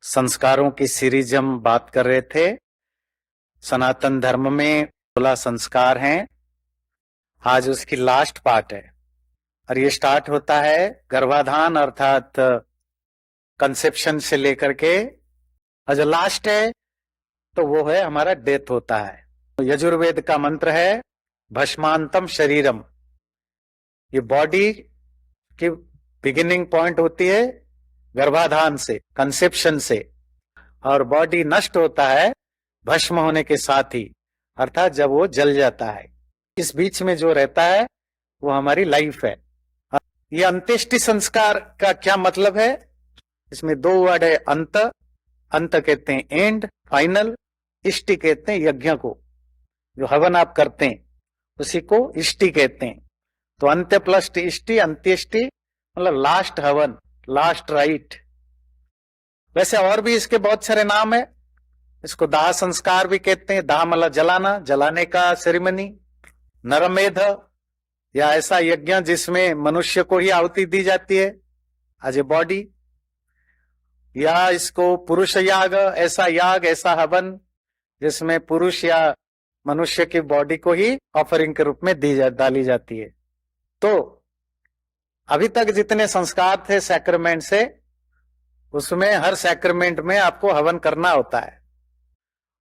संस्कारों की सीरीज हम बात कर रहे थे। सनातन धर्म में 16 संस्कार हैं। आज उसकी लास्ट पार्ट है और ये स्टार्ट होता है गर्भाधान अर्थात कंसेप्शन से लेकर के, और जो लास्ट है तो वो है हमारा डेथ होता है। तो यजुर्वेद का मंत्र है भस्मांतम शरीरम। ये बॉडी की बिगिनिंग पॉइंट होती है गर्भाधान से, कंसेप्शन से, और बॉडी नष्ट होता है भस्म होने के साथ ही, अर्थात जब वो जल जाता है। इस बीच में जो रहता है वो हमारी लाइफ है। ये अंत्येष्टि संस्कार का क्या मतलब है? इसमें दो वर्ड है, अंत। अंत कहते हैं एंड, फाइनल। इष्टि कहते हैं यज्ञ को, जो हवन आप करते हैं उसी को इष्टि कहते हैं। तो अंत्य प्लस इष्टि, अंत्येष्टि मतलब लास्ट हवन, लास्ट राइट। वैसे और भी इसके बहुत सारे नाम है। इसको दाह संस्कार भी कहते हैं। दाह मतलब जलाना, जलाने का सेरेमनी। नरमेध या ऐसा यज्ञ जिसमें मनुष्य को ही आहुति दी जाती है एज ए बॉडी। या इसको पुरुष याग, ऐसा याग, ऐसा हवन जिसमें पुरुष या मनुष्य की बॉडी को ही ऑफरिंग के रूप में डाली जाती है। तो अभी तक जितने संस्कार थे सैक्रमेंट से, उसमें हर सैक्रमेंट में आपको हवन करना होता है,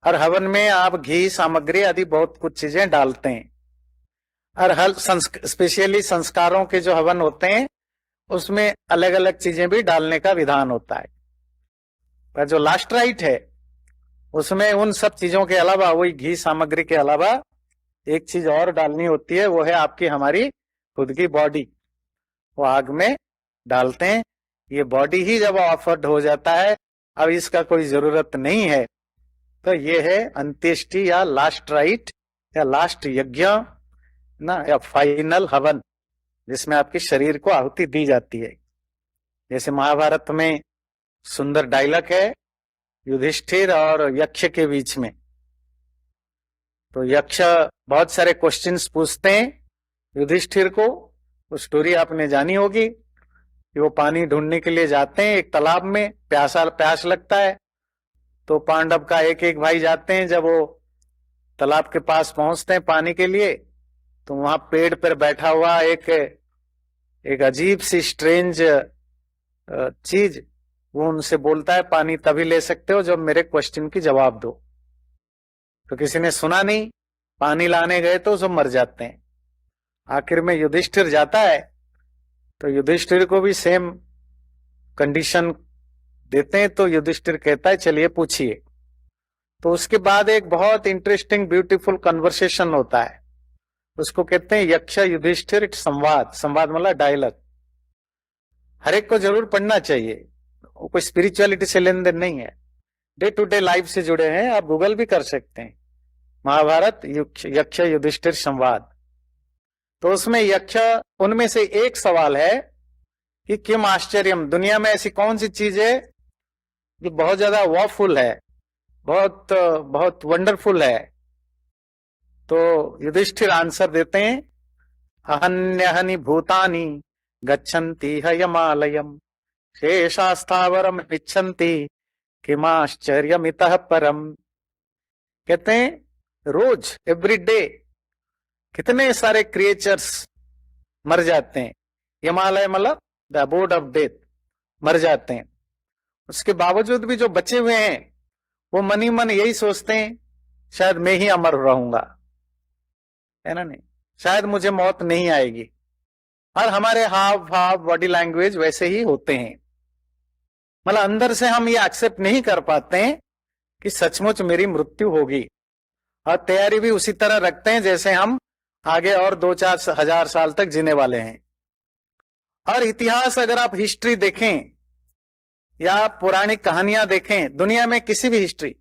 और हवन में आप घी, सामग्री आदि बहुत कुछ चीजें डालते हैं। और हर स्पेशली संस्कारों के जो हवन होते हैं उसमें अलग अलग चीजें भी डालने का विधान होता है। पर जो लास्ट राइट है उसमें उन सब चीजों के अलावा, वही घी सामग्री के अलावा एक चीज और डालनी होती है, वो है आपकी हमारी खुद की बॉडी। वो आग में डालते हैं। ये बॉडी ही जब ऑफर्ड हो जाता है, अब इसका कोई जरूरत नहीं है, तो ये है अंत्येष्टि या लास्ट राइट या लास्ट यज्ञ ना, या फाइनल हवन, जिसमें आपके शरीर को आहुति दी जाती है। जैसे महाभारत में सुंदर डायलॉग है युधिष्ठिर और यक्ष के बीच में। तो यक्ष बहुत सारे क्वेश्चंस पूछते हैं युधिष्ठिर को। वो स्टोरी आपने जानी होगी कि वो पानी ढूंढने के लिए जाते हैं एक तालाब में, प्यास लगता है। तो पांडव का एक एक भाई जाते हैं। जब वो तालाब के पास पहुंचते हैं पानी के लिए, तो वहां पेड़ पर बैठा हुआ एक अजीब सी स्ट्रेंज चीज, वो उनसे बोलता है पानी तभी ले सकते हो जब मेरे क्वेश्चन की जवाब दो। तो किसी ने सुना नहीं, पानी लाने गए तो सब मर जाते हैं। आखिर में युधिष्ठिर जाता है, तो युधिष्ठिर को भी सेम कंडीशन देते हैं। तो युधिष्ठिर कहता है चलिए पूछिए। तो उसके बाद एक बहुत इंटरेस्टिंग ब्यूटीफुल कन्वर्सेशन होता है। उसको कहते हैं यक्ष युधिष्ठिर संवाद। संवाद मतलब डायलॉग। हर एक को जरूर पढ़ना चाहिए। वो कोई स्पिरिचुअलिटी से लेन देन नहीं है, डे टू डे लाइफ से जुड़े हैं। आप गूगल भी कर सकते हैं, महाभारत यक्ष युधिष्ठिर संवाद। तो उसमें यक्ष, उनमें से एक सवाल है कि किम आश्चर्यम, दुनिया में ऐसी कौन सी चीज है जो बहुत ज्यादा वॉफुल है, बहुत बहुत वंडरफुल है। तो युधिष्ठिर आंसर देते हैं अहन्यहनि भूतानि गच्छन्ति हयमालयम शेषास्थावरम इच्छन्ति किमाश्चर्यमितः परम। कहते हैं रोज, एवरी डे कितने सारे क्रिएचर्स मर जाते हैं। हिमालय मतलब द अबोर्ड ऑफ डेथ, मर जाते हैं। उसके बावजूद भी जो बचे हुए हैं वो मन ही मन यही सोचते हैं शायद मैं ही अमर रहूंगा, है ना। नहीं, शायद मुझे मौत नहीं आएगी। और हमारे हाव भाव, बॉडी लैंग्वेज वैसे ही होते हैं। मतलब अंदर से हम ये एक्सेप्ट नहीं कर पाते हैं कि सचमुच मेरी मृत्यु होगी, और तैयारी भी उसी तरह रखते हैं जैसे हम आगे और 2-4 हजार साल तक जीने वाले हैं। और इतिहास, अगर आप हिस्ट्री देखें या पुरानी कहानियां देखें, दुनिया में किसी भी हिस्ट्री,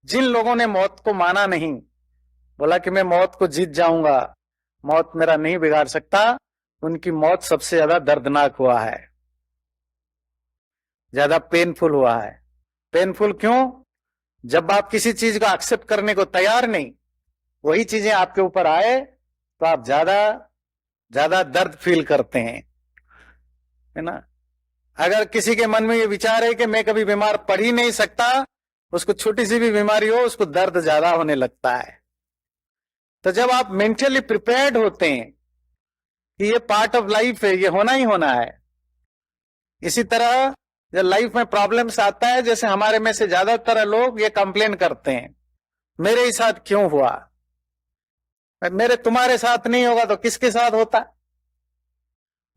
जिन लोगों ने मौत को माना नहीं, बोला कि मैं मौत को जीत जाऊंगा, मौत मेरा नहीं बिगाड़ सकता, उनकी मौत सबसे ज्यादा दर्दनाक हुआ है, ज्यादा पेनफुल हुआ है। पेनफुल क्यों? जब आप किसी चीज को एक्सेप्ट करने को तैयार नहीं, वही चीजें आपके ऊपर आए तो आप ज्यादा ज्यादा दर्द फील करते हैं, है ना। अगर किसी के मन में ये विचार है कि मैं कभी बीमार पड़ ही नहीं सकता, उसको छोटी सी भी बीमारी हो उसको दर्द ज्यादा होने लगता है। तो जब आप मेंटली प्रिपेयर्ड होते हैं कि ये पार्ट ऑफ लाइफ है, ये होना ही होना है, इसी तरह जब लाइफ में प्रॉब्लम्स आता है, जैसे हमारे में से ज्यादातर लोग ये कंप्लेन करते हैं, मेरे ही साथ क्यों हुआ, मेरे तुम्हारे साथ नहीं होगा तो किसके साथ होता,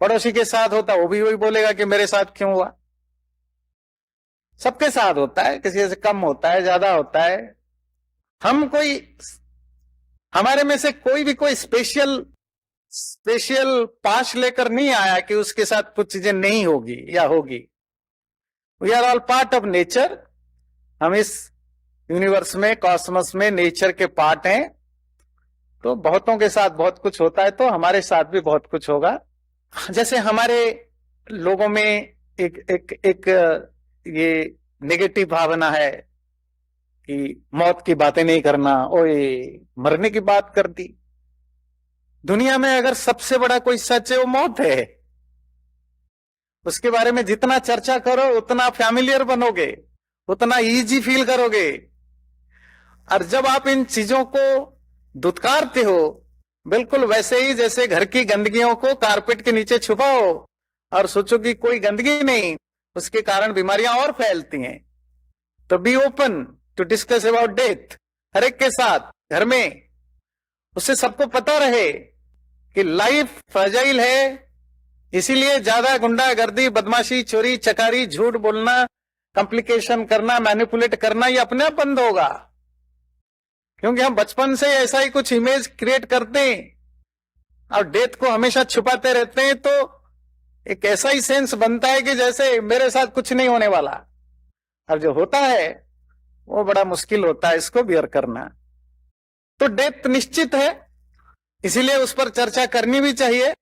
पड़ोसी के साथ होता वो भी वही बोलेगा कि मेरे साथ क्यों हुआ। सबके साथ होता है, किसी से कम होता है, ज्यादा होता है। हमारे में से कोई भी कोई स्पेशल पास लेकर नहीं आया कि उसके साथ कुछ चीजें नहीं होगी या होगी। We are all part of nature. हम इस यूनिवर्स में, कॉस्मोस में नेचर के पार्ट हैं। तो बहुतों के साथ बहुत कुछ होता है, तो हमारे साथ भी बहुत कुछ होगा। जैसे हमारे लोगों में एक ये नेगेटिव भावना है कि मौत की बातें नहीं करना, ओए मरने की बात कर दी। दुनिया में अगर सबसे बड़ा कोई सच है वो मौत है। उसके बारे में जितना चर्चा करो उतना फैमिलियर बनोगे, उतना इजी फील करोगे। और जब आप इन चीजों को दुत्कारते हो, बिल्कुल वैसे ही जैसे घर की गंदगियों को कारपेट के नीचे छुपाओ और सोचो कि कोई गंदगी नहीं, उसके कारण बीमारियां और फैलती हैं। तो be open to discuss about death हर एक के साथ घर में, उससे सबको पता रहे कि लाइफ फ्रेजाइल है। इसीलिए ज्यादा गुंडागर्दी, बदमाशी, चोरी चकारी, झूठ बोलना, कॉम्प्लिकेशन करना, मैनिपुलेट करना, ये अपने आप बंद होगा। क्योंकि हम बचपन से ऐसा ही कुछ इमेज क्रिएट करते हैं और डेथ को हमेशा छुपाते रहते हैं, तो एक ऐसा ही सेंस बनता है कि जैसे मेरे साथ कुछ नहीं होने वाला। अब जो होता है वो बड़ा मुश्किल होता है इसको बियर करना। तो डेथ निश्चित है, इसीलिए उस पर चर्चा करनी भी चाहिए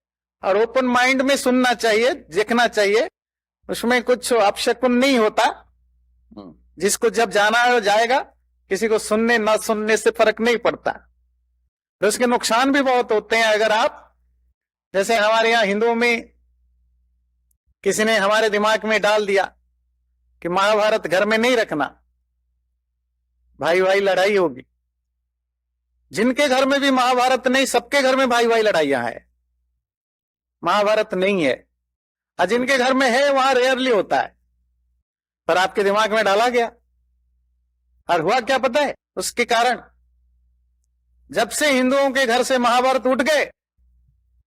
और ओपन माइंड में सुनना चाहिए, देखना चाहिए। उसमें कुछ अपशकुन नहीं होता। जिसको जब जाना है वो जाएगा, किसी को सुनने ना सुनने से फर्क नहीं पड़ता। तो उसके नुकसान भी बहुत होते हैं। अगर आप, जैसे हमारे यहां हिंदुओं में किसी ने हमारे दिमाग में डाल दिया कि महाभारत घर में नहीं रखना, भाई भाई लड़ाई होगी। जिनके घर में भी महाभारत नहीं, सबके घर में भाई भाई लड़ाइयां हैं, महाभारत नहीं है। और जिनके घर में है वहां रेयरली होता है, पर आपके दिमाग में डाला गया। और हुआ क्या पता है उसके कारण? जब से हिंदुओं के घर से महाभारत उठ गए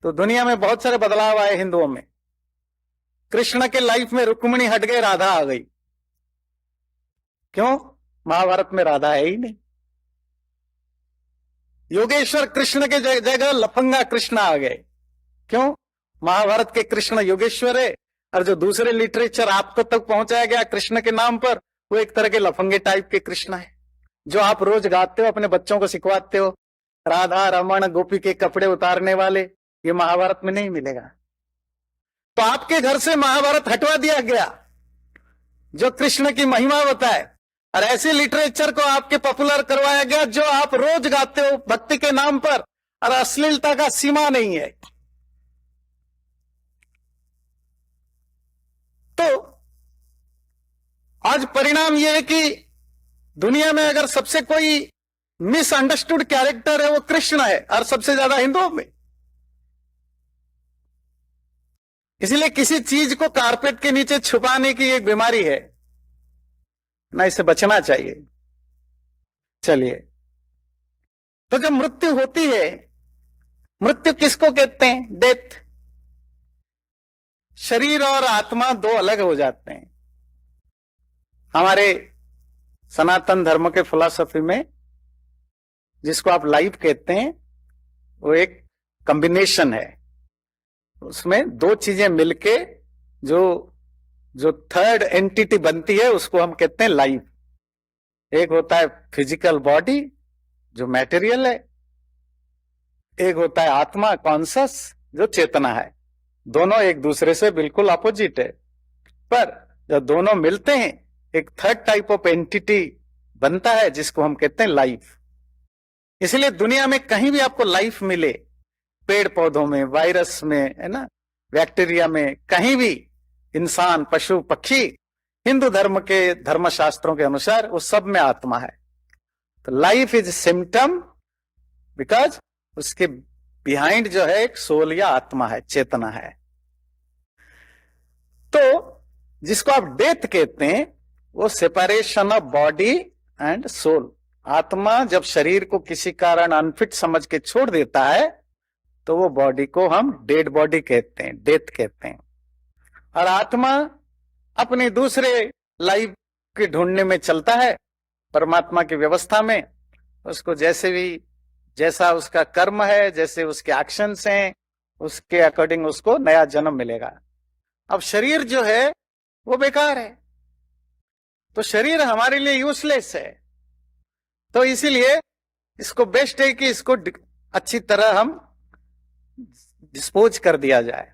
तो दुनिया में बहुत सारे बदलाव आए हिंदुओं में। कृष्ण के लाइफ में रुक्मिणी हट गए, राधा आ गई। क्यों? महाभारत में राधा है ही नहीं। योगेश्वर कृष्ण के जगह लफंगा कृष्ण आ गए। क्यों? महाभारत के कृष्ण योगेश्वर है, और जो दूसरे लिटरेचर आपको तक पहुंचाया गया कृष्ण के नाम पर, वो एक तरह के लफंगे टाइप के कृष्ण है। जो आप रोज गाते हो, अपने बच्चों को सिखवाते हो, राधा रमण गोपी के कपड़े उतारने वाले, ये महाभारत में नहीं मिलेगा। तो आपके घर से महाभारत हटवा दिया गया जो कृष्ण की महिमा बताए, और ऐसे लिटरेचर को आपके पॉपुलर करवाया गया जो आप रोज गाते हो भक्ति के नाम पर, और अश्लीलता का सीमा नहीं है। तो आज परिणाम यह है कि दुनिया में अगर सबसे कोई मिसअंडरस्टूड कैरेक्टर है वो कृष्ण है, और सबसे ज्यादा हिंदुओं में। इसलिए किसी चीज को कारपेट के नीचे छुपाने की एक बीमारी है ना, इससे बचना चाहिए। चलिए, तो जब मृत्यु होती है, मृत्यु किसको कहते हैं? डेथ। शरीर और आत्मा दो अलग हो जाते हैं। हमारे सनातन धर्म के फिलॉसफी में जिसको आप लाइफ कहते हैं, वो एक कॉम्बिनेशन है। उसमें दो चीजें मिलके जो थर्ड एंटिटी बनती है उसको हम कहते हैं लाइफ। एक होता है फिजिकल बॉडी जो मैटेरियल है, एक होता है आत्मा कॉन्शस जो चेतना है। दोनों एक दूसरे से बिल्कुल अपोजिट है, पर जब दोनों मिलते हैं एक थर्ड टाइप ऑफ एंटिटी बनता है जिसको हम कहते हैं लाइफ। इसलिए दुनिया में कहीं भी आपको लाइफ मिले, पेड़ पौधों में, वायरस में, है ना, बैक्टीरिया में, कहीं भी इंसान, पशु, पक्षी, हिंदू धर्म के धर्मशास्त्रों के अनुसार वो सब में आत्मा है। तो लाइफ इज सिम्टम बिकॉज उसके बिहाइंड जो है एक सोल या आत्मा है, चेतना है। तो जिसको आप डेथ कहते हैं वो separation of body and soul. आत्मा जब शरीर को किसी कारण अनफिट समझ के छोड़ देता है तो वो बॉडी को हम डेड बॉडी कहते हैं, डेथ कहते हैं। और आत्मा अपने दूसरे लाइफ के ढूंढने में चलता है परमात्मा की व्यवस्था में। उसको जैसा उसका कर्म है, जैसे उसके एक्शंस हैं, उसके अकॉर्डिंग उसको नया जन्म मिलेगा। अब शरीर जो है वो बेकार है, तो शरीर हमारे लिए यूजलेस है। तो इसीलिए इसको बेस्ट है कि इसको अच्छी तरह हम डिस्पोज कर दिया जाए।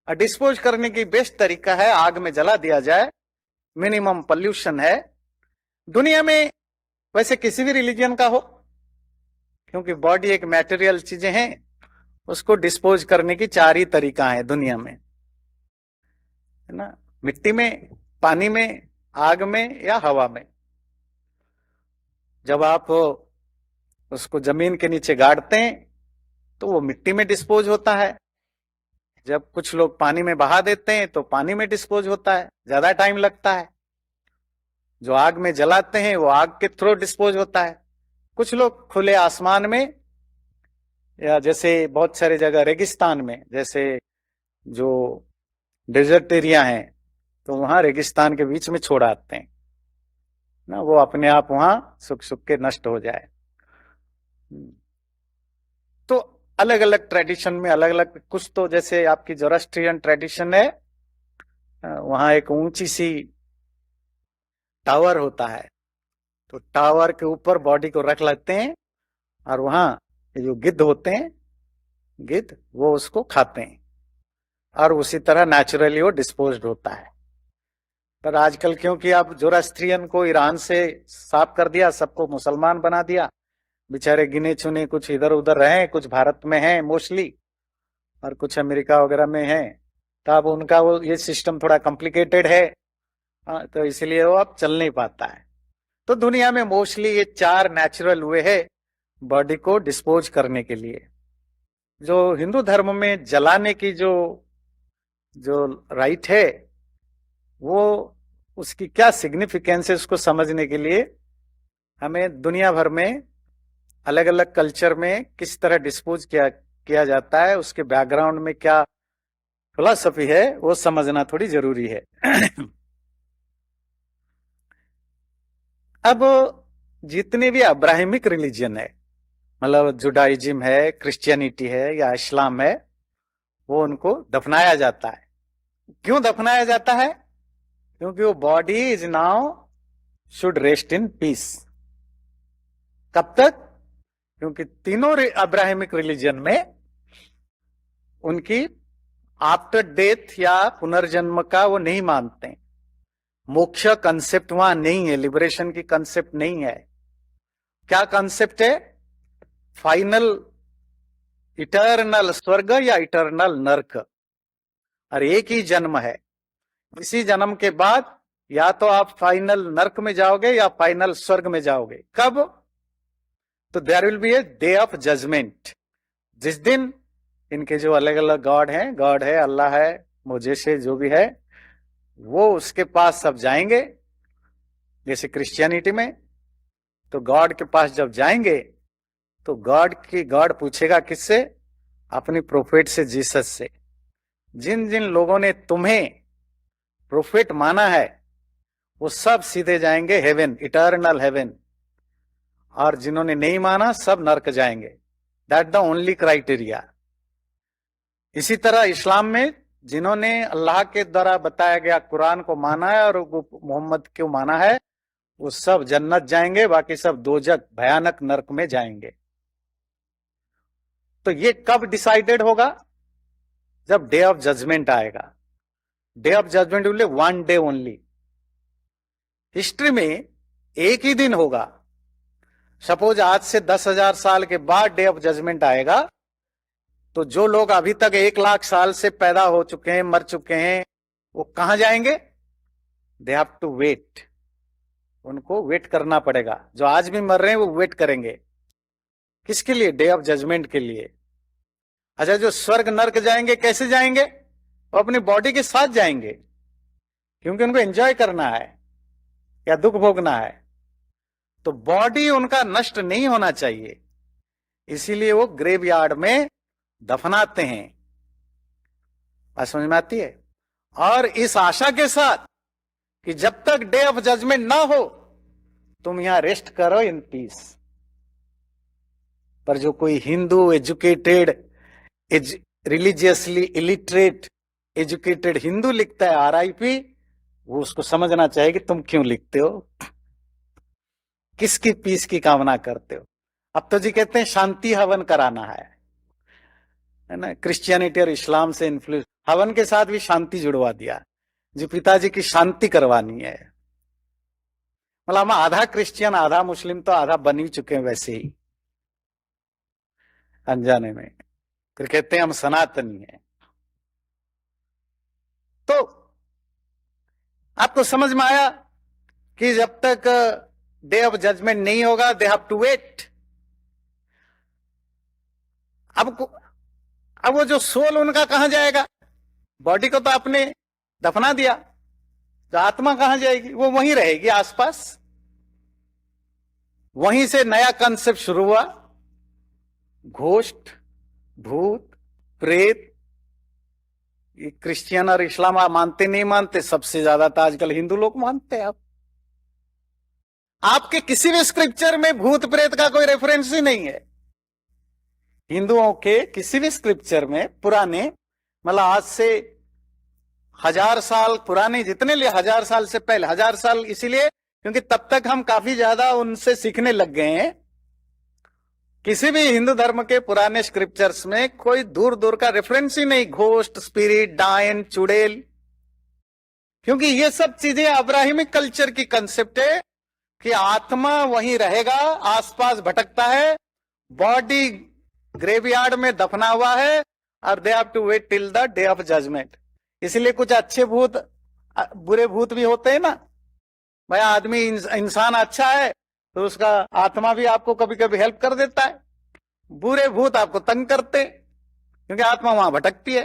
और डिस्पोज करने की बेस्ट तरीका है आग में जला दिया जाए, मिनिमम पॉल्यूशन है। दुनिया में वैसे किसी भी रिलीजन का हो, क्योंकि बॉडी एक मैटेरियल चीजें हैं, उसको डिस्पोज करने की 4 ही तरीका है दुनिया में, है ना। मिट्टी में, पानी में, आग में या हवा में। जब आप उसको जमीन के नीचे गाड़ते हैं तो वो मिट्टी में डिस्पोज होता है। जब कुछ लोग पानी में बहा देते हैं तो पानी में डिस्पोज होता है, ज्यादा टाइम लगता है। जो आग में जलाते हैं वो आग के थ्रू डिस्पोज होता है। कुछ लोग खुले आसमान में या जैसे बहुत सारे जगह रेगिस्तान में, जैसे जो डेजर्ट एरिया है तो वहां रेगिस्तान के बीच में छोड़ आते हैं ना, वो अपने आप वहां सूख सूख के नष्ट हो जाए। तो अलग अलग ट्रेडिशन में अलग अलग, कुछ तो जैसे आपकी जोरास्ट्रियन ट्रेडिशन है, वहां एक ऊंची सी टावर होता है, तो टावर के ऊपर बॉडी को रख लेते हैं और वहां जो गिद्ध होते हैं, गिद्ध, वो उसको खाते हैं और उसी तरह नेचुरली वो डिस्पोज्ड होता है। पर आजकल क्योंकि आप जोरास्ट्रियन को ईरान से साफ कर दिया, सबको मुसलमान बना दिया, बेचारे गिने चुने कुछ इधर उधर रहे, कुछ भारत में हैं मोस्टली और कुछ अमेरिका वगैरह में हैं, तो अब उनका वो ये सिस्टम थोड़ा कॉम्प्लिकेटेड है, तो इसलिए वो अब चल नहीं पाता है। तो दुनिया में मोस्टली ये 4 नेचुरल वे है बॉडी को डिस्पोज करने के लिए। जो हिंदू धर्म में जलाने की जो राइट है, वो उसकी क्या सिग्निफिकेंस है उसको समझने के लिए हमें दुनिया भर में अलग अलग कल्चर में किस तरह डिस्पोज किया जाता है, उसके बैकग्राउंड में क्या फिलॉसफी है, वो समझना थोड़ी जरूरी है। अब जितने भी अब्राहमिक रिलीजन है, मतलब जुडाइज्म है, क्रिश्चियनिटी है या इस्लाम है, वो उनको दफनाया जाता है। क्यों दफनाया जाता है? क्योंकि वो body is now should rest in peace. कब तक? क्योंकि तीनों अब्राहमिक रिलीजन में उनकी आफ्टर डेथ या पुनर्जन्म का वो नहीं मानते हैं। मोक्ष कंसेप्ट वहां नहीं है, लिबरेशन की कंसेप्ट नहीं है। क्या कंसेप्ट है? फाइनल इटर्नल स्वर्ग या इटर्नल नर्क, और एक ही जन्म है। इसी जन्म के बाद या तो आप फाइनल नर्क में जाओगे या फाइनल स्वर्ग में जाओगे। कब? तो there will be a day of judgment, जिस दिन इनके जो अलग अलग गॉड है, अल्लाह है, मुझे से जो भी है, वो उसके पास सब जाएंगे। जैसे क्रिश्चियनिटी में तो गॉड के पास जब जाएंगे तो गॉड पूछेगा किससे? अपनी प्रोफेट से, जीसस से। जिन जिन लोगों ने तुम्हें प्रोफेट माना है वो सब सीधे जाएंगे हेवन, इटर्नल हेवन, और जिन्होंने नहीं माना सब नरक जाएंगे। That the only criteria. इसी तरह इस्लाम में जिन्होंने अल्लाह के द्वारा बताया गया कुरान को माना है और मोहम्मद को माना है, वो सब जन्नत जाएंगे, बाकी सब दोजख भयानक नरक में जाएंगे। तो ये कब डिसाइडेड होगा? जब डे ऑफ जजमेंट आएगा। Day of judgment will be one day only. History में एक ही दिन होगा। सपोज आज से 10,000 साल के बाद डे ऑफ जजमेंट आएगा, तो जो लोग अभी तक 1 लाख साल से पैदा हो चुके हैं, मर चुके हैं, वो कहां जाएंगे? दे हैव टू वेट, उनको वेट करना पड़ेगा। जो आज भी मर रहे हैं वो वेट करेंगे, किसके लिए? डे ऑफ जजमेंट के लिए। अच्छा, जो स्वर्ग नर्क जाएंगे कैसे जाएंगे? वो अपनी बॉडी के साथ जाएंगे, क्योंकि उनको एंजॉय करना है या दुख भोगना है। तो बॉडी उनका नष्ट नहीं होना चाहिए, इसीलिए वो ग्रेवयार्ड में दफनाते हैं। बात समझ में आती है? और इस आशा के साथ कि जब तक डे ऑफ जजमेंट ना हो तुम यहां रेस्ट करो इन पीस। पर जो कोई Hindu educated, religiously illiterate educated Hindu लिखता है RIP, वो उसको समझना चाहिए कि तुम क्यों लिखते हो, किसकी पीस की कामना करते हो। अब तो जी कहते हैं शांति हवन कराना है ना, क्रिश्चियनिटी और इस्लाम से इन्फ्लुएंस, हवन के साथ भी शांति जुड़वा दिया, जी पिताजी की शांति करवानी है। मतलब हम आधा क्रिश्चियन आधा मुस्लिम तो आधा बन ही चुके हैं वैसे ही अनजाने में, फिर कहते हैं हम सनातनी हैं। तो आपको समझ में आया कि जब तक डे ऑफ जजमेंट नहीं होगा दे हैव टू वेट। अब वो जो सोल उनका कहां जाएगा? बॉडी को तो आपने दफना दिया, तो आत्मा कहां जाएगी? वो वहीं रहेगी आसपास। वहीं से नया कंसेप्ट शुरू हुआ, घोस्ट, भूत, प्रेत। ये क्रिश्चियन और इस्लाम आप मानते नहीं मानते, सबसे ज्यादा तो आजकल हिंदू लोग मानते हैं। आपके किसी भी स्क्रिप्चर में भूत प्रेत का कोई रेफरेंस ही नहीं है। हिंदुओं के किसी भी स्क्रिप्चर में पुराने, मतलब आज से 1000 साल पुराने, जितने लिए 1000 साल से पहले, 1000 साल इसीलिए क्योंकि तब तक हम काफी ज्यादा उनसे सीखने लग गए हैं। किसी भी हिंदू धर्म के पुराने स्क्रिप्चर्स में कोई दूर दूर का रेफरेंस ही नहीं, घोस्ट, स्पिरिट, डायन, चुड़ैल, क्योंकि ये सब चीजें अब्राहिमिक कल्चर की कंसेप्ट है कि आत्मा वहीं रहेगा, आसपास भटकता है, बॉडी ग्रेवयार्ड में दफना हुआ है, और they have to wait till the day of judgment. इसलिए कुछ अच्छे भूत, बुरे भूत भी होते हैं ना भाई। आदमी इंसान अच्छा है तो उसका आत्मा भी आपको कभी कभी हेल्प कर देता है, बुरे भूत आपको तंग करते क्योंकि आत्मा वहां भटकती है।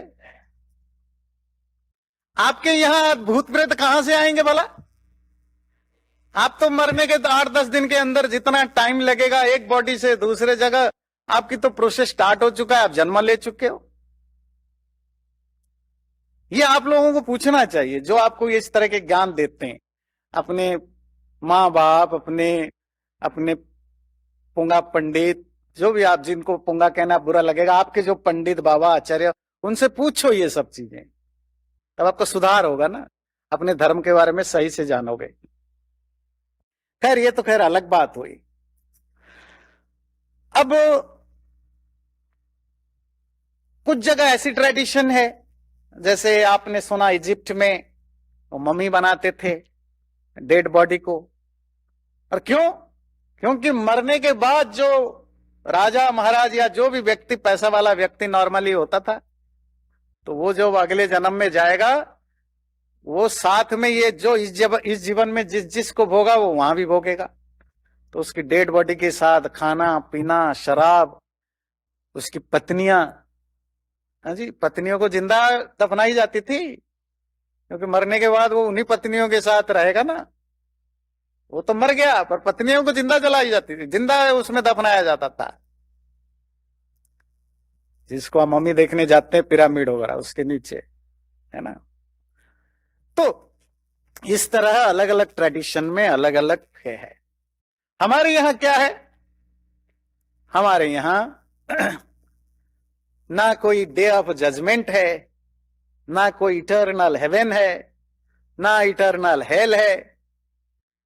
आपके यहां भूत प्रेत कहां से आएंगे भला? आप तो मरने के 8-10 दिन के अंदर जितना टाइम लगेगा एक बॉडी से दूसरे जगह, आपकी तो प्रोसेस स्टार्ट हो चुका है, आप जन्म ले चुके हो। ये आप लोगों को पूछना चाहिए जो आपको इस तरह के ज्ञान देते हैं, अपने माँ बाप, अपने पुंगा पंडित, जो भी आप, जिनको पुंगा कहना बुरा लगेगा, आपके जो पंडित बाबा आचार्य, उनसे पूछो ये सब चीजें, तब आपका सुधार होगा ना, अपने धर्म के बारे में सही से जानोगे। खैर ये तो खैर अलग बात हुई। अब कुछ जगह ऐसी ट्रेडिशन है, जैसे आपने सुना इजिप्ट में वो मम्मी बनाते थे डेड बॉडी को। और क्यों? क्योंकि मरने के बाद जो राजा महाराज या जो भी व्यक्ति, पैसा वाला व्यक्ति नॉर्मली होता था, तो वो जो अगले जन्म में जाएगा वो साथ में ये जो इस जीवन में जिस को भोगा वो वहां भी भोगेगा। तो उसकी डेड बॉडी के साथ खाना पीना, शराब, उसकी पत्नियां, हाँ जी, पत्नियों को जिंदा दफनाई जाती थी, क्योंकि मरने के बाद वो उन्हीं पत्नियों के साथ रहेगा ना। वो तो मर गया पर पत्नियों को जिंदा जलाई जाती थी, जिंदा उसमें दफनाया जाता था। जिसको हम मम्मी देखने जाते हैं पिरामिड वगैरह उसके नीचे, है ना। तो इस तरह अलग अलग ट्रेडिशन में अलग अलग है। हमारे यहां क्या है? हमारे यहां ना कोई डे ऑफ जजमेंट है, ना कोई इटर्नल हेवन है, ना इटर्नल हेल है,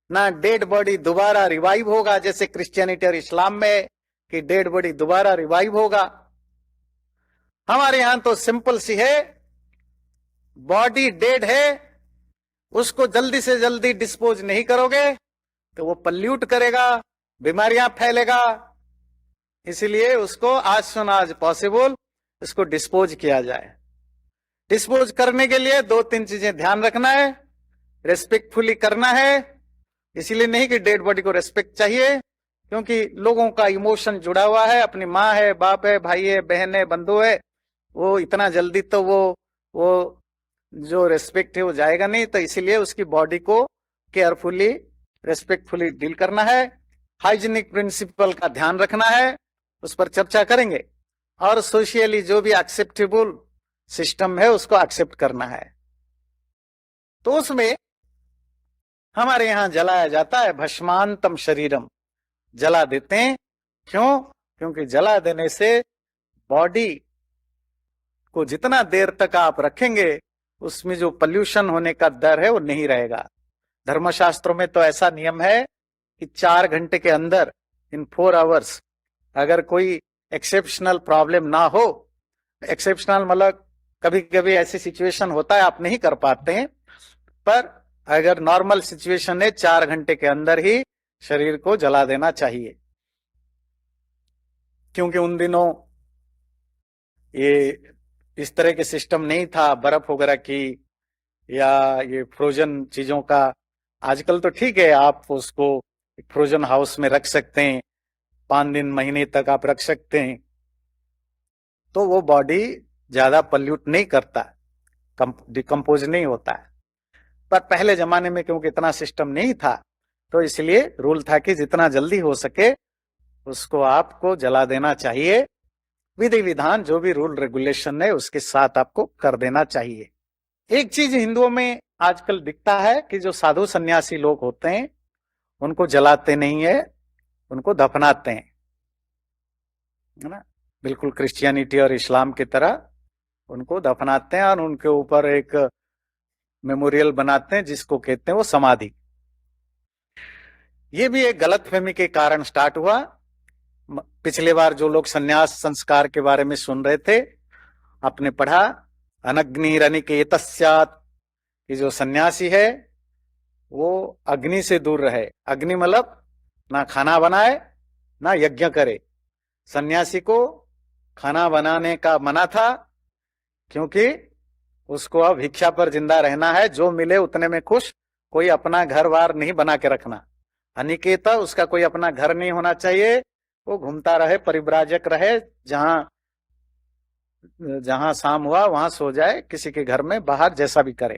ना डेड बॉडी दोबारा रिवाइव होगा जैसे क्रिश्चियनिटी और इस्लाम में कि डेड बॉडी दोबारा रिवाइव होगा। हमारे यहां तो सिंपल सी है, बॉडी डेड है, उसको जल्दी से जल्दी डिस्पोज नहीं करोगे तो वो पल्यूट करेगा, बीमारियां फैलेगा, इसलिए उसको आज सुन आज पॉसिबल इसको डिस्पोज किया जाए। डिस्पोज करने के लिए 2-3 चीजें ध्यान रखना है, रेस्पेक्टफुली करना है। इसीलिए नहीं कि डेड बॉडी को रेस्पेक्ट चाहिए, क्योंकि लोगों का इमोशन जुड़ा हुआ है, अपनी माँ है, बाप है, भाई है, बहन है, बंधु है, वो इतना जल्दी तो वो जो रेस्पेक्ट है वो जाएगा नहीं। तो इसीलिए उसकी बॉडी को केयरफुली, रेस्पेक्टफुली डील करना है। हाइजीनिक प्रिंसिपल का ध्यान रखना है, उस पर चर्चा करेंगे। और सोशियली जो भी एक्सेप्टेबल सिस्टम है उसको एक्सेप्ट करना है। तो उसमें हमारे यहां जलाया जाता है भस्मांतम शरीरम, जला देते हैं। क्यों? क्योंकि जला देने से बॉडी को जितना देर तक आप रखेंगे उसमें जो पॉल्यूशन होने का डर है वो नहीं रहेगा। धर्मशास्त्रों में तो ऐसा नियम है कि 4 घंटे के अंदर, इन 4 आवर्स, अगर कोई एक्सेप्शनल प्रॉब्लम ना हो, एक्सेप्शनल मतलब कभी कभी ऐसी सिचुएशन होता है आप नहीं कर पाते हैं, पर अगर नॉर्मल सिचुएशन है 4 घंटे के अंदर ही शरीर को जला देना चाहिए। क्योंकि उन दिनों ये इस तरह के सिस्टम नहीं था, बर्फ वगैरह की या ये फ्रोजन चीजों का। आजकल तो ठीक है, आप उसको फ्रोजन हाउस में रख सकते हैं, 5 दिन महीने तक आप रख सकते हैं, तो वो बॉडी ज्यादा पल्यूट नहीं करता, डिकम्पोज नहीं होता है। पर पहले जमाने में क्योंकि इतना सिस्टम नहीं था, तो इसलिए रूल था कि जितना जल्दी हो सके उसको आपको जला देना चाहिए। विधि विधान जो भी रूल रेगुलेशन है उसके साथ आपको कर देना चाहिए। एक चीज हिंदुओं में आजकल दिखता है कि जो साधु सन्यासी लोग होते हैं उनको जलाते नहीं है, उनको दफनाते हैं, है ना। बिल्कुल क्रिश्चियनिटी और इस्लाम की तरह उनको दफनाते हैं और उनके ऊपर एक मेमोरियल बनाते हैं जिसको कहते हैं वो समाधि। ये भी एक गलतफहमी के कारण स्टार्ट हुआ। पिछले बार जो लोग सन्यास संस्कार के बारे में सुन रहे थे, आपने पढ़ा अनग्निरनिकेतस्यात्, कि जो सन्यासी है वो अग्नि से दूर रहे। अग्नि मतलब ना खाना बनाए ना यज्ञ करे। सन्यासी को खाना बनाने का मना था, क्योंकि उसको अब भिक्षा पर जिंदा रहना है, जो मिले उतने में खुश, कोई अपना घर बार नहीं बना के रखना। अनिकेत, उसका कोई अपना घर नहीं होना चाहिए, वो घूमता रहे, परिव्राजक रहे, जहां जहां शाम हुआ वहां सो जाए, किसी के घर में, बाहर, जैसा भी करे।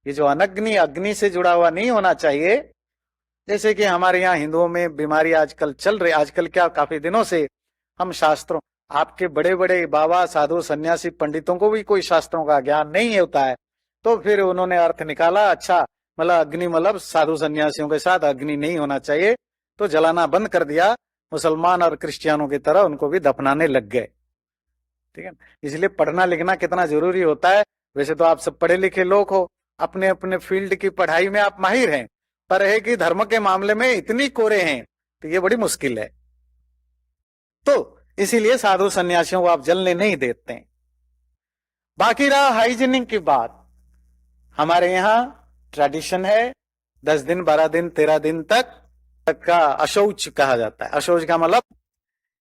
ये जो अनग्नि, अग्नि से जुड़ा हुआ नहीं होना चाहिए। जैसे कि हमारे यहाँ हिंदुओं में बीमारी आजकल चल रही, आजकल क्या काफी दिनों से हम शास्त्रों, आपके बड़े बड़े बाबा साधु सन्यासी पंडितों को भी कोई शास्त्रों का ज्ञान नहीं होता है, तो फिर उन्होंने अर्थ निकाला, अच्छा मतलब अग्नि मतलब साधु सन्यासियों के साथ अग्नि नहीं होना चाहिए, तो जलाना बंद कर दिया। मुसलमान और क्रिश्चियनों की तरह उनको भी दफनाने लग गए। ठीक है, इसलिए पढ़ना लिखना कितना जरूरी होता है। वैसे तो आप सब पढ़े लिखे लोग हो, अपने अपने फील्ड की पढ़ाई में आप माहिर हैं, पर है कि धर्म के मामले में इतनी कोरे हैं, तो ये बड़ी मुश्किल है। तो इसीलिए साधु सन्यासियों को आप जलने नहीं देते हैं। बाकी रहा हाइजीनिक की बात, हमारे यहां ट्रेडिशन है 10 दिन, 12 दिन, 13 दिन तक का अशौच कहा जाता है। अशौच का मतलब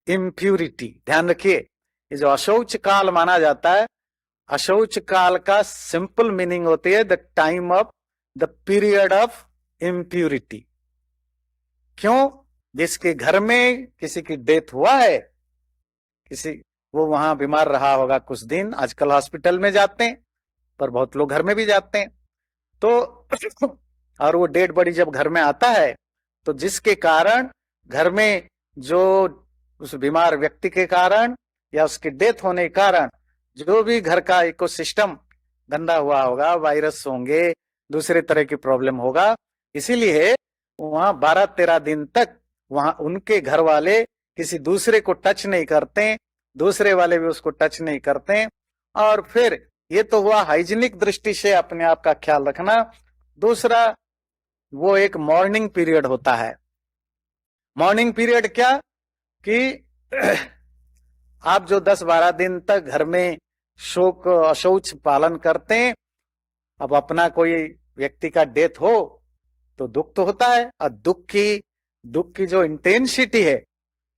इम्प्यूरिटी। ध्यान रखिए, ये जो अशौच काल माना जाता है, अशौच काल का सिंपल मीनिंग होती है the time of the period of impurity. क्यों? जिसके घर में किसी की डेथ हुआ है, किसी वो वहां बीमार रहा होगा कुछ दिन, आजकल हॉस्पिटल में जाते हैं, पर बहुत लोग घर में भी जाते हैं, तो और वो डेड बॉडी जब घर में आता है, तो जिसके कारण घर में जो उस बीमार व्यक्ति के कारण या उसकी डेथ होने के कारण जो भी घर का इकोसिस्टम गंदा हुआ होगा, वायरस होंगे, दूसरे तरह की प्रॉब्लम होगा, इसीलिए वहां 12-13 दिन तक वहां उनके घर वाले किसी दूसरे को टच नहीं करते, दूसरे वाले भी उसको टच नहीं करते। और फिर ये तो हुआ हाइजीनिक दृष्टि से अपने आप का ख्याल रखना। दूसरा, वो एक मॉर्निंग पीरियड होता है। मॉर्निंग पीरियड क्या कि आप जो 10-12 दिन तक घर में शोक अशौच पालन करते हैं, अब अपना कोई व्यक्ति का डेथ हो तो दुख तो होता है, और दुख की जो इंटेंसिटी है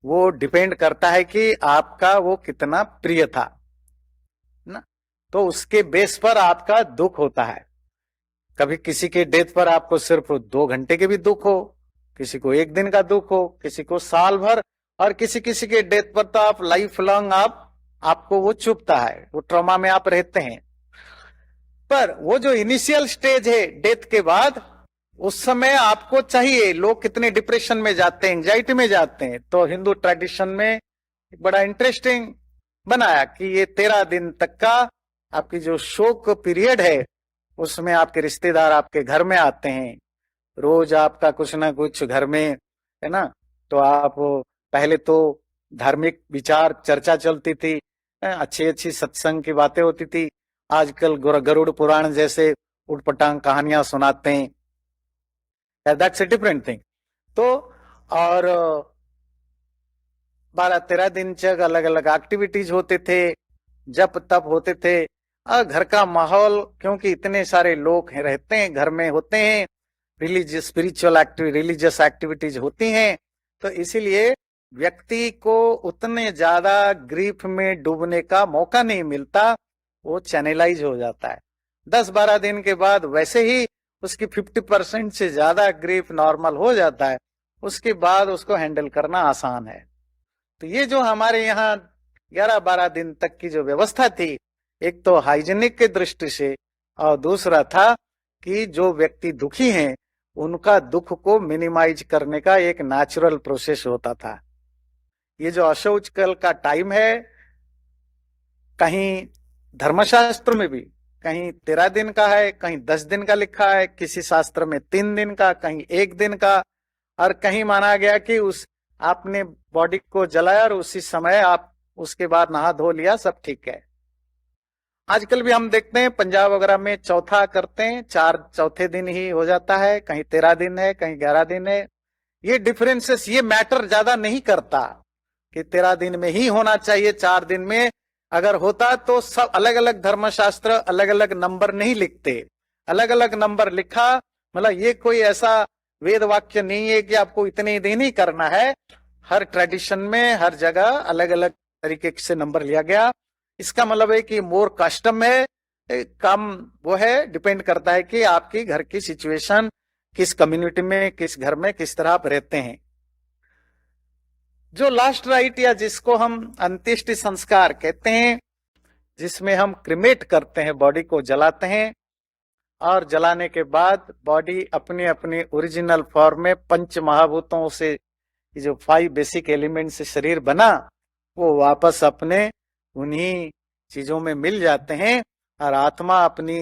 वो डिपेंड करता है कि आपका वो कितना प्रिय था ना। तो उसके बेस पर आपका दुख होता है। कभी किसी के डेथ पर आपको सिर्फ 2 घंटे के भी दुख हो, किसी को 1 दिन का दुख हो, किसी को साल भर, और किसी किसी के डेथ पर तो आप लाइफ लॉन्ग आपको वो चुभता है, वो ट्रॉमा में आप रहते हैं। पर वो जो इनिशियल स्टेज है डेथ के बाद, उस समय आपको चाहिए, लोग कितने डिप्रेशन में जाते हैं, एंजाइटी में जाते हैं, तो हिंदू ट्रेडिशन में बड़ा इंटरेस्टिंग बनाया कि ये 13 दिन तक का आपकी जो शोक पीरियड है, उसमें आपके रिश्तेदार आपके घर में आते हैं, रोज आपका कुछ ना कुछ घर में है ना, तो आप पहले तो धार्मिक विचार चर्चा चलती थी, अच्छी अच्छी सत्संग की बातें होती थी। आजकल गरुड़ पुराण जैसे उटपटांग कहानियां सुनाते हैं, दैट्स ए डिफरेंट थिंग। तो और 12-13 दिन तक अलग अलग एक्टिविटीज होते थे, जप तप होते थे, और घर का माहौल, क्योंकि इतने सारे लोग रहते हैं घर में, होते हैं रिलीजियस स्पिरिचुअल रिलीजियस एक्टिविटीज होती हैं, तो इसीलिए व्यक्ति को उतने ज्यादा ग्रीफ में डूबने का मौका नहीं मिलता, वो चैनलाइज हो जाता है। 10-12 दिन के बाद वैसे ही उसकी 50% से ज्यादा ग्रीफ नॉर्मल हो जाता है, उसके बाद उसको हैंडल करना आसान है। तो ये जो हमारे यहाँ 11-12 दिन तक की जो व्यवस्था थी, एक तो हाइजीनिक की दृष्टि से, और दूसरा था कि जो व्यक्ति दुखी हैं उनका दुख को मिनिमाइज करने का एक नेचुरल प्रोसेस होता था। ये जो अशौचकल का टाइम है, कहीं धर्मशास्त्र में भी कहीं 13 दिन का है, कहीं 10 दिन का लिखा है, किसी शास्त्र में 3 दिन का, कहीं 1 दिन का, और कहीं माना गया कि उस आपने बॉडी को जलाया और उसी समय आप उसके बाद नहा धो लिया, सब ठीक है। आजकल भी हम देखते हैं पंजाब वगैरह में चौथा करते हैं, चौथे दिन ही हो जाता है, कहीं 13 दिन है, कहीं 11 दिन है। ये डिफरेंसेस, ये मैटर ज्यादा नहीं करता कि 13 दिन में ही होना चाहिए, 4 दिन में अगर होता तो सब अलग अलग धर्मशास्त्र अलग अलग नंबर नहीं लिखते। अलग अलग नंबर लिखा मतलब ये कोई ऐसा वेद वाक्य नहीं है कि आपको इतने दिन ही करना है। हर ट्रेडिशन में हर जगह अलग अलग तरीके से नंबर लिया गया। इसका मतलब है कि मोर कस्टम है, कम वो है, डिपेंड करता है कि आपकी घर की सिचुएशन, किस कम्युनिटी में, किस घर में किस तरह आप रहते हैं। जो लास्ट राइट या जिसको हम अंत्येष्टि संस्कार कहते हैं, जिसमें हम क्रिमेट करते हैं, बॉडी को जलाते हैं, और जलाने के बाद बॉडी अपने अपने ओरिजिनल फॉर्म में पंच महाभूतों से, जो 5 बेसिक एलिमेंट से शरीर बना, वो वापस अपने उन्हीं चीजों में मिल जाते हैं, और आत्मा अपनी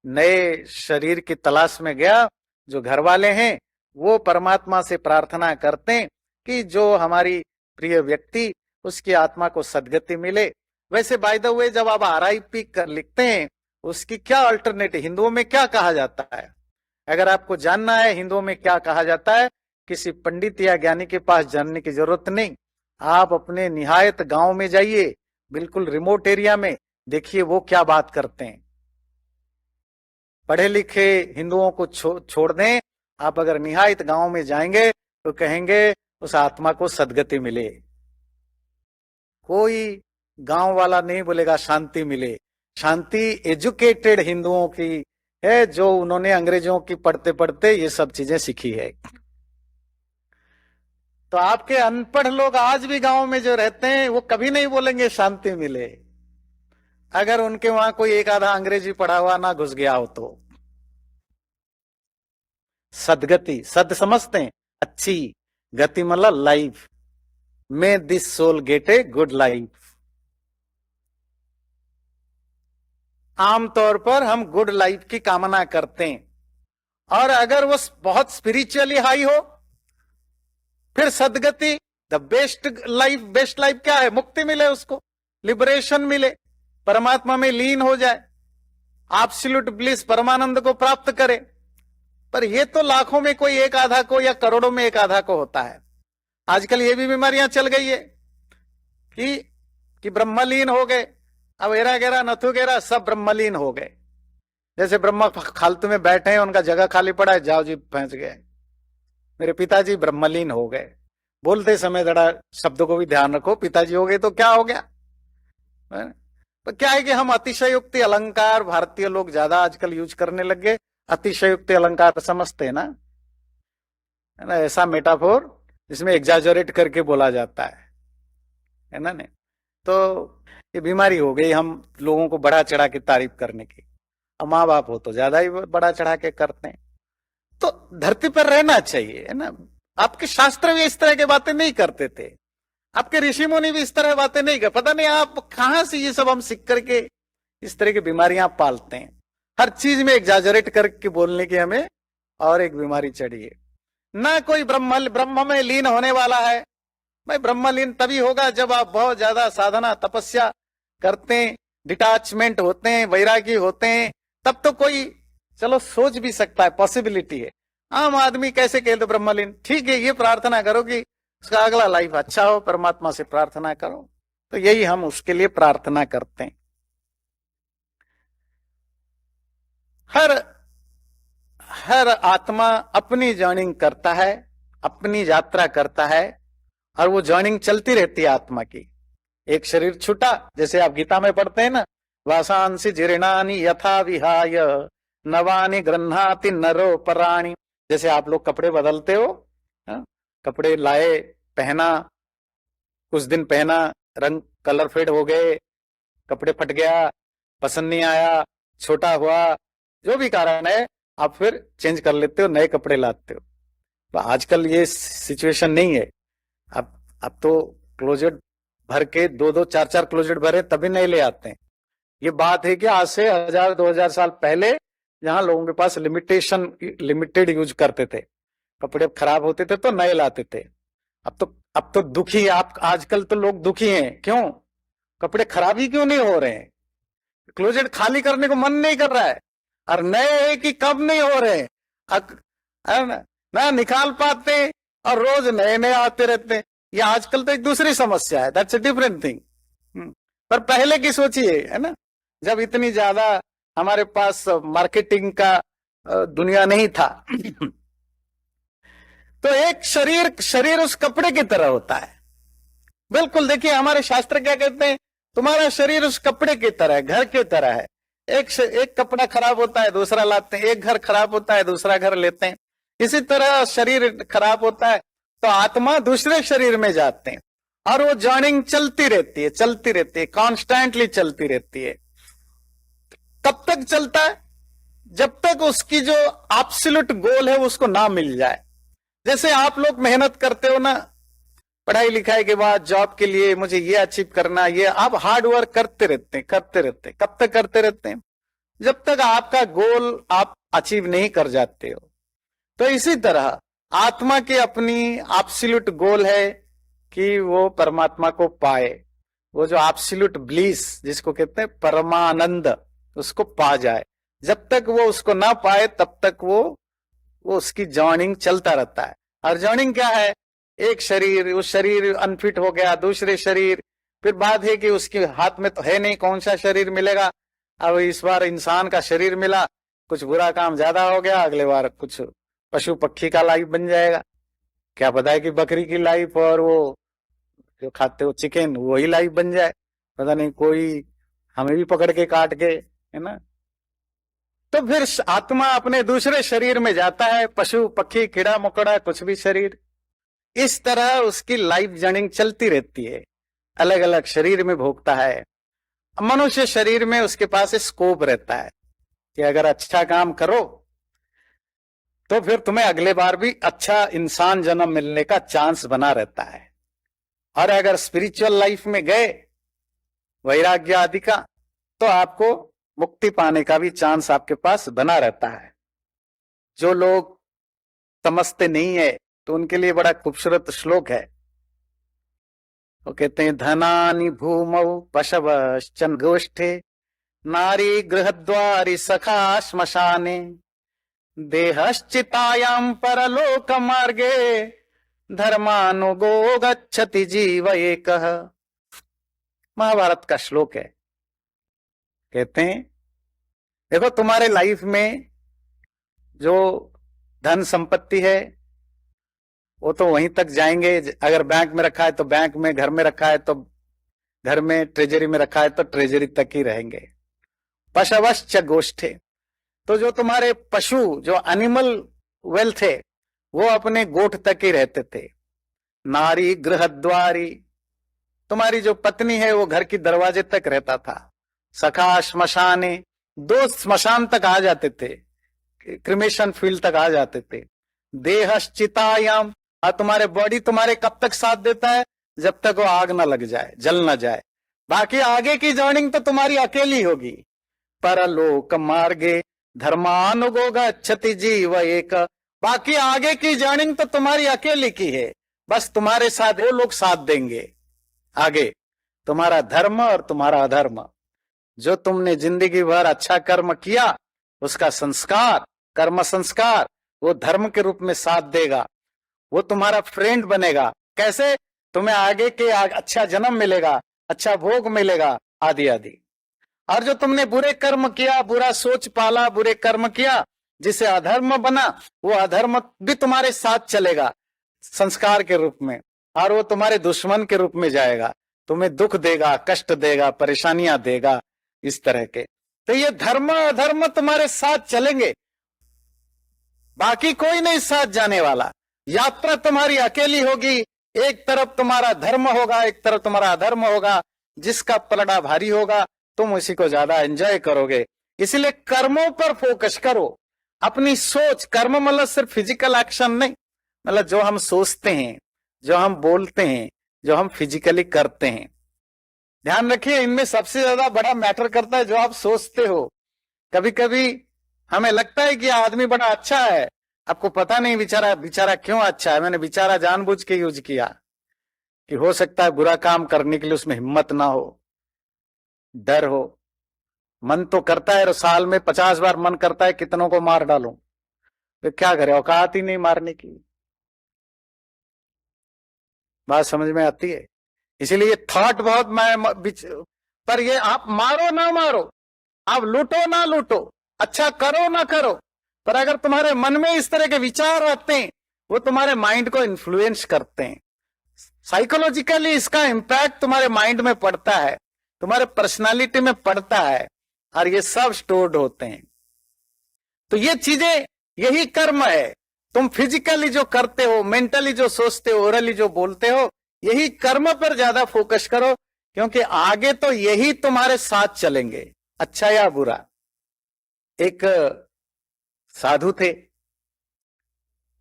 नए शरीर की तलाश में गया। जो घर वाले हैं वो परमात्मा से प्रार्थना करते हैं कि जो हमारी प्रिय व्यक्ति, उसकी आत्मा को सद्गति मिले। वैसे बाय द वे, जब आप RIP कर लिखते हैं, उसकी क्या अल्टरनेटिव हिंदुओं में क्या कहा जाता है? अगर आपको जानना है हिंदुओं में क्या कहा जाता है, किसी पंडित या ज्ञानी के पास जानने की जरूरत नहीं। आप अपने निहायत गांव में जाइए, बिल्कुल रिमोट एरिया में, देखिए वो क्या बात करते हैं। पढ़े लिखे हिंदुओं को छोड़ दें, आप अगर निहायत गांव में जाएंगे तो कहेंगे उस आत्मा को सद्गति मिले। कोई गांव वाला नहीं बोलेगा शांति मिले। शांति एजुकेटेड हिंदुओं की है, जो उन्होंने अंग्रेजों की पढ़ते पढ़ते ये सब चीजें सीखी है। तो आपके अनपढ़ लोग आज भी गांव में जो रहते हैं, वो कभी नहीं बोलेंगे शांति मिले, अगर उनके वहां कोई एक आधा अंग्रेजी पढ़ा हुआ ना घुस गया हो तो। सदगति, सद समझते हैं, अच्छी, गति मतलब life, may this soul get a good life. आमतौर पर हम गुड लाइफ की कामना करते हैं, और अगर वो बहुत स्पिरिचुअली हाई हो, फिर सदगति, the best life. Best life क्या है? मुक्ति मिले उसको, लिबरेशन मिले, परमात्मा में लीन हो जाए, एब्सोल्यूट ब्लिस, परमानंद को प्राप्त करे। पर ये तो लाखों में कोई एक आधा को या करोड़ों में एक आधा को होता है। आजकल ये भी बीमारियां चल गई है कि ब्रह्मलीन हो गए, अब एरा गेरा नथु गेरा सब ब्रह्मलीन हो गए। जैसे ब्रह्मा खालतू में बैठे हैं, उनका जगह खाली पड़ा है, जाओ जी पहुंच गए। मेरे पिताजी ब्रह्मलीन हो गए। बोलते समय जरा शब्दों को भी ध्यान रखो, पिताजी हो गए तो क्या हो गया? तो क्या है कि हम अतिशयोक्ति अलंकार भारतीय लोग ज्यादा आजकल यूज करने लग गए। अतिशयोक्ति अलंकार समझते हैं ना, है ना, ऐसा मेटाफोर जिसमें एग्जाजरेट करके बोला जाता है ना। नहीं तो ये बीमारी हो गई हम लोगों को बढ़ा चढ़ा के तारीफ करने की। अब माँ बाप हो तो ज्यादा ही बढ़ा चढ़ा के करते हैं। तो धरती पर रहना चाहिए, है ना। आपके शास्त्र भी इस तरह की बातें नहीं करते थे, आपके ऋषि मुनि भी इस तरह बातें नहीं कर, पता नहीं आप कहां से ये सब हम सीख करके इस तरह की बीमारियां पालते हैं। हर चीज में एग्जाजरेट करके बोलने की हमें और एक बीमारी चढ़ी है। ना कोई ब्रह्म में लीन होने वाला है। भाई ब्रह्म लीन तभी होगा जब आप बहुत ज्यादा साधना तपस्या करते हैं, डिटैचमेंट होते हैं, वैरागी होते हैं, तब तो कोई चलो सोच भी सकता है, पॉसिबिलिटी है। आम आदमी कैसे कह दो ब्रह्मलीन, ठीक है, ये प्रार्थना करो कि उसका अगला लाइफ अच्छा हो, परमात्मा से प्रार्थना करो। तो यही हम उसके लिए प्रार्थना करते हैं। हर आत्मा अपनी जर्निंग करता है, अपनी यात्रा करता है, और वो जर्निंग चलती रहती है आत्मा की। एक शरीर छूटा, जैसे आप गीता में पढ़ते हैं ना, वासांसी जीर्णानि यथा विहाय नवानि गृह्णाति नरो पराणि। जैसे आप लोग कपड़े बदलते हो, कपड़े लाए, पहना, कुछ दिन पहना, रंग कलर फेड हो गए, कपड़े फट गया, पसंद नहीं आया, छोटा हुआ, जो भी कारण है, आप फिर चेंज कर लेते हो, नए कपड़े लाते हो। तो आजकल ये सिचुएशन नहीं है। अब तो क्लोजेट भर के 2-2 4-4 क्लोजेट भरे तभी नए ले आते हैं। ये बात है कि आज से 1000-2000 साल पहले जहां लोगों के पास लिमिटेड यूज करते थे, कपड़े खराब होते थे तो नए लाते थे। अब तो दुखी, आप आजकल तो लोग दुखी हैं। क्यों? कपड़े खराब ही क्यों नहीं हो रहे हैं? क्लोजेट खाली करने को मन नहीं कर रहा है, और नए है कि कब नहीं हो रहे हैं, ना निकाल पाते, और रोज नए नए आते रहते हैं। ये आजकल तो एक दूसरी समस्या है, दैट्स अ डिफरेंट थिंग। पर पहले की सोचिए, है ना, जब इतनी ज्यादा हमारे पास मार्केटिंग का दुनिया नहीं था तो एक शरीर उस कपड़े की तरह होता है। बिल्कुल, देखिए हमारे शास्त्र क्या कहते हैं, तुम्हारा शरीर उस कपड़े की तरह है, घर की तरह है। एक कपड़ा खराब होता है दूसरा लाते हैं, एक घर खराब होता है दूसरा घर लेते हैं। इसी तरह शरीर खराब होता है तो आत्मा दूसरे शरीर में जाते हैं, और वो जर्निंग चलती रहती है, कॉन्स्टेंटली चलती रहती है। कब तक चलता है? जब तक उसकी जो एब्सोल्यूट गोल है उसको ना मिल जाए। जैसे आप लोग मेहनत करते हो ना, पढ़ाई लिखाई के बाद जॉब के लिए, मुझे ये अचीव करना, ये आप हार्ड वर्क करते रहते हैं। कब तक करते रहते हैं? जब तक आपका गोल आप अचीव नहीं कर जाते हो। तो इसी तरह आत्मा की अपनी एब्सोल्यूट गोल है कि वो परमात्मा को पाए, वो जो एब्सोल्यूट ब्लिस जिसको कहते हैं परमानंद, उसको पा जाए। जब तक वो उसको ना पाए तब तक वो उसकी जर्निंग चलता रहता है। और जर्निंग क्या है? एक शरीर, उस शरीर अनफिट हो गया, दूसरे शरीर, फिर बात है कि उसके हाथ में तो है नहीं कौन सा शरीर मिलेगा। अब इस बार इंसान का शरीर मिला, कुछ बुरा काम ज्यादा हो गया, अगले बार कुछ पशु पक्षी का लाइफ बन जाएगा। क्या पता है कि बकरी की लाइफ और वो जो खाते हो चिकन, वही लाइफ बन जाए। पता नहीं, कोई हमें भी पकड़ के काट के, है ना। तो फिर आत्मा अपने दूसरे शरीर में जाता है, पशु पक्षी कीड़ा मकोड़ा कुछ भी शरीर। इस तरह उसकी लाइफ जर्निंग चलती रहती है, अलग अलग शरीर में भोगता है। मनुष्य शरीर में उसके पास स्कोप रहता है कि अगर अच्छा काम करो तो फिर तुम्हें अगले बार भी अच्छा इंसान जन्म मिलने का चांस बना रहता है। और अगर स्पिरिचुअल लाइफ में गए, वैराग्य आदि का, तो आपको मुक्ति पाने का भी चांस आपके पास बना रहता है। जो लोग समझते नहीं है तो उनके लिए बड़ा खूबसूरत श्लोक है। वो कहते हैं, धनानि भूमौ पशवश्चन गोष्ठे नारी गृहद्वारि सखा श्मशाने देहश्चितायां परलोक मार्गे धर्मानुगो गच्छति जीव एकः। महाभारत का श्लोक है। कहते हैं, देखो तुम्हारे लाइफ में जो धन संपत्ति है वो तो वहीं तक जाएंगे। अगर बैंक में रखा है तो बैंक में, घर में रखा है तो घर में ट्रेजरी में रखा है तो ट्रेजरी तक ही रहेंगे। पशवश्च गोष्ठे, तो जो तुम्हारे पशु, जो एनिमल वेल्थ है, वो अपने गोठ तक ही रहते थे। नारी गृहद्वारी, तुम्हारी जो पत्नी है वो घर की दरवाजे तक रहता था। सखा श्मशाने, दो स्मशान तक आ जाते थे, क्रिमेशन फील्ड तक आ जाते थे। देहश्चितायाम, और तुम्हारे बॉडी तुम्हारे कब तक साथ देता है? जब तक वो आग ना लग जाए, जल ना जाए। बाकी आगे की जर्निंग तो तुम्हारी अकेली होगी। परलोक मार्गे धर्मानुगोगा क्षति जीव एक, बाकी आगे की जर्निंग तो तुम्हारी अकेली की है। बस तुम्हारे साथ वो लोग साथ देंगे आगे, तुम्हारा धर्म और तुम्हारा अधर्म। जो तुमने जिंदगी भर अच्छा कर्म किया, उसका संस्कार, कर्म संस्कार, वो धर्म के रूप में साथ देगा। वो तुम्हारा फ्रेंड बनेगा। कैसे? तुम्हें आगे के अच्छा जन्म मिलेगा, अच्छा भोग मिलेगा, आदि आदि। और जो तुमने बुरे कर्म किया, बुरा सोच पाला, बुरे कर्म किया, जिसे अधर्म बना, वो अधर्म भी तुम्हारे साथ चलेगा संस्कार के रूप में, और वो तुम्हारे दुश्मन के रूप में जाएगा, तुम्हें दुख देगा, कष्ट देगा, परेशानियां देगा, इस तरह के। तो ये धर्म अधर्म तुम्हारे साथ चलेंगे, बाकी कोई नहीं साथ जाने वाला। यात्रा तुम्हारी अकेली होगी, एक तरफ तुम्हारा धर्म होगा, एक तरफ तुम्हारा अधर्म होगा। जिसका पलड़ा भारी होगा तुम उसी को ज्यादा एंजॉय करोगे। इसलिए कर्मों पर फोकस करो, अपनी सोच। कर्म मतलब सिर्फ फिजिकल एक्शन नहीं, मतलब जो हम सोचते हैं, जो हम बोलते हैं, जो हम फिजिकली करते हैं। ध्यान रखिए, इनमें सबसे ज्यादा बड़ा मैटर करता है जो आप सोचते हो। कभी कभी हमें लगता है कि आदमी बड़ा अच्छा है, आपको पता नहीं बेचारा क्यों अच्छा है। मैंने बेचारा जानबूझ के यूज किया कि हो सकता है बुरा काम करने के लिए उसमें हिम्मत ना हो, डर हो। मन तो करता है, साल में 50 बार मन करता है कितनों को मार डालूं, तो क्या करे, औकात ही नहीं मारने की। बात समझ में आती है? इसीलिए थॉट बहुत पर ये आप मारो ना मारो, आप लूटो ना लूटो, अच्छा करो ना करो, पर अगर तुम्हारे मन में इस तरह के विचार आते हैं, वो तुम्हारे माइंड को इन्फ्लुएंस करते हैं। साइकोलॉजिकली इसका इम्पैक्ट तुम्हारे माइंड में पड़ता है, तुम्हारे पर्सनालिटी में पड़ता है, और ये सब स्टोर्ड होते हैं। तो ये चीजें, यही कर्म है। तुम फिजिकली जो करते हो, मेंटली जो सोचते हो, ओरली जो बोलते हो, यही कर्म पर ज्यादा फोकस करो, क्योंकि आगे तो यही तुम्हारे साथ चलेंगे, अच्छा या बुरा। एक साधु थे,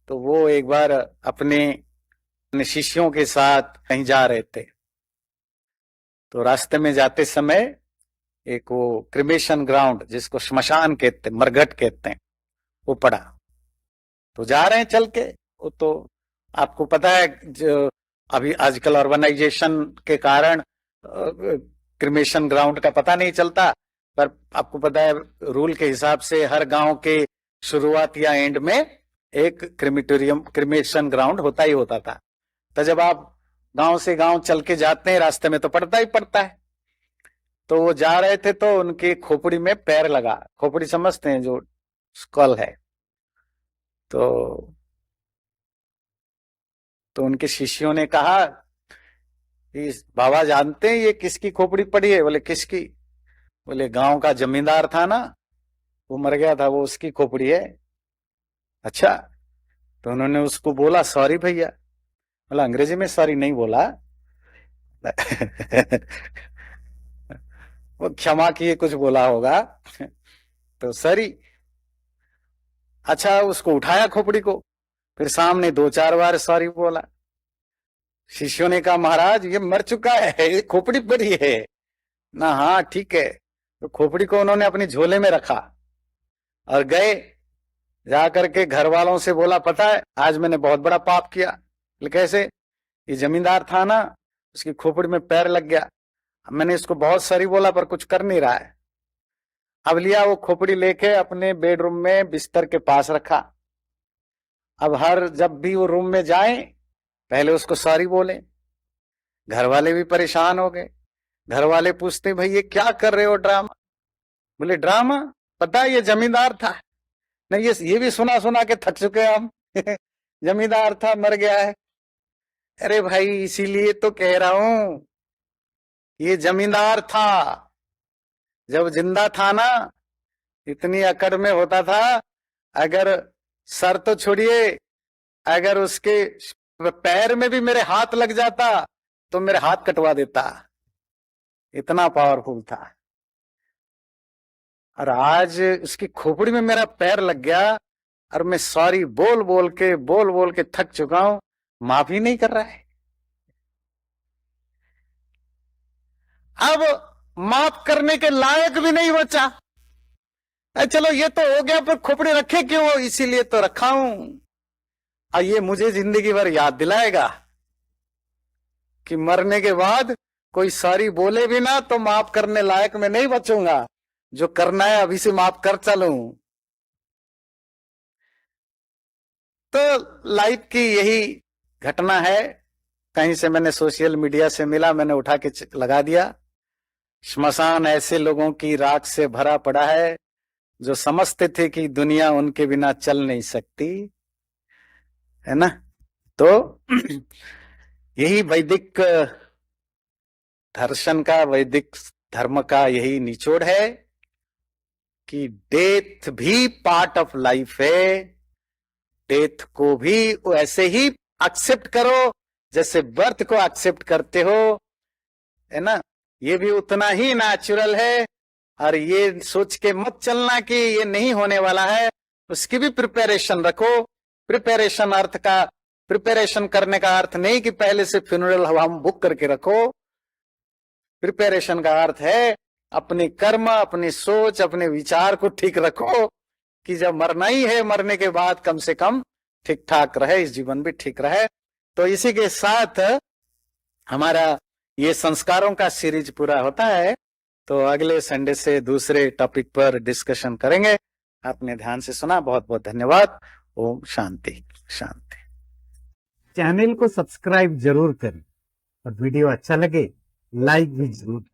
तो वो एक बार अपने शिष्यों के साथ कहीं जा रहे थे। तो रास्ते में जाते समय एक वो क्रिमेशन ग्राउंड, जिसको श्मशान कहते, मरघट कहते हैं, वो पड़ा। तो जा रहे हैं चल के। वो तो आपको पता है, जो अभी आजकल अर्बनाइजेशन के कारण क्रिमेशन ग्राउंड का पता नहीं चलता, पर आपको पता है रूल के हिसाब से हर गांव के शुरुआत या एंड में एक क्रिमेशन ग्राउंड होता ही होता था। तो जब आप गांव से गांव चल के जाते हैं, रास्ते में तो पड़ता ही पड़ता है। तो वो जा रहे थे, तो उनकी खोपड़ी में पैर लगा। खोपड़ी समझते हैं, जो स्कल है। तो उनके शिष्यों ने कहा, इस बाबा जानते हैं ये किसकी खोपड़ी पड़ी है? बोले किसकी? बोले गांव का जमींदार था ना, वो मर गया था, वो उसकी खोपड़ी है। अच्छा। तो उन्होंने उसको बोला, सॉरी भैया। बोला अंग्रेजी में सॉरी नहीं बोला वो क्षमा किए कुछ बोला होगा तो सॉरी। अच्छा, उसको उठाया खोपड़ी को, फिर सामने 2-4 बार सॉरी बोला। शिष्यों ने कहा, महाराज ये मर चुका है, ये खोपड़ी पड़ी है ना। हाँ ठीक है। तो खोपड़ी को उन्होंने अपनी झोले में रखा और गए। जाकर के घर वालों से बोला, पता है आज मैंने बहुत बड़ा पाप किया। बोले कैसे? ये जमींदार था ना, उसकी खोपड़ी में पैर लग गया। मैंने इसको बहुत सॉरी बोला, पर कुछ कर नहीं रहा है। अब लिया वो खोपड़ी लेके अपने बेडरूम में बिस्तर के पास रखा। अब जब भी वो रूम में जाए, पहले उसको सॉरी बोले। घर वाले भी परेशान हो गए। घर वाले पूछते, भाई ये क्या कर रहे हो ड्रामा? बोले ड्रामा? पता है ये जमींदार था। नहीं, ये भी सुना सुना के थक चुके हैं हम जमींदार था, मर गया है। अरे भाई इसीलिए तो कह रहा हूं, ये जमींदार था, जब जिंदा था ना, इतनी अकड़ में होता था, अगर सर तो छोड़िए, अगर उसके पैर में भी मेरे हाथ लग जाता तो मेरे हाथ कटवा देता, इतना पावरफुल था। और आज उसकी खोपड़ी में मेरा पैर लग गया और मैं सॉरी बोल बोल के थक चुका हूं, माफी नहीं कर रहा है। अब माफ करने के लायक भी नहीं बचा। चलो ये तो हो गया, पर खोपड़ी रखे क्यों? इसीलिए तो रखा हूं, और ये मुझे जिंदगी भर याद दिलाएगा कि मरने के बाद कोई सॉरी बोले भी ना तो माफ करने लायक मैं नहीं बचूंगा। जो करना है अभी से माफ कर चलूं। तो लाइफ की यही घटना है। कहीं से मैंने सोशल मीडिया से मिला, मैंने उठा के लगा दिया। श्मशान ऐसे लोगों की राख से भरा पड़ा है जो समझते थे कि दुनिया उनके बिना चल नहीं सकती, है ना। तो यही वैदिक दर्शन का, वैदिक धर्म का यही निचोड़ है कि डेथ भी पार्ट ऑफ लाइफ है। डेथ को भी ऐसे ही एक्सेप्ट करो जैसे बर्थ को एक्सेप्ट करते हो, है ना। ये भी उतना ही नेचुरल है। और ये सोच के मत चलना कि ये नहीं होने वाला है, उसकी भी प्रिपरेशन रखो। प्रिपरेशन करने का अर्थ नहीं कि पहले से फ्यूनरल हम बुक करके रखो। प्रिपरेशन का अर्थ है अपने कर्म, अपनी सोच, अपने विचार को ठीक रखो कि जब मरना ही है, मरने के बाद कम से कम ठीक ठाक रहे, इस जीवन भी ठीक रहे। तो इसी के साथ हमारा ये संस्कारों का सीरीज पूरा होता है। तो अगले संडे से दूसरे टॉपिक पर डिस्कशन करेंगे। आपने ध्यान से सुना, बहुत बहुत धन्यवाद। ओम शांति शांति। चैनल को सब्सक्राइब जरूर करें और वीडियो अच्छा लगे लाइक भी जरूर।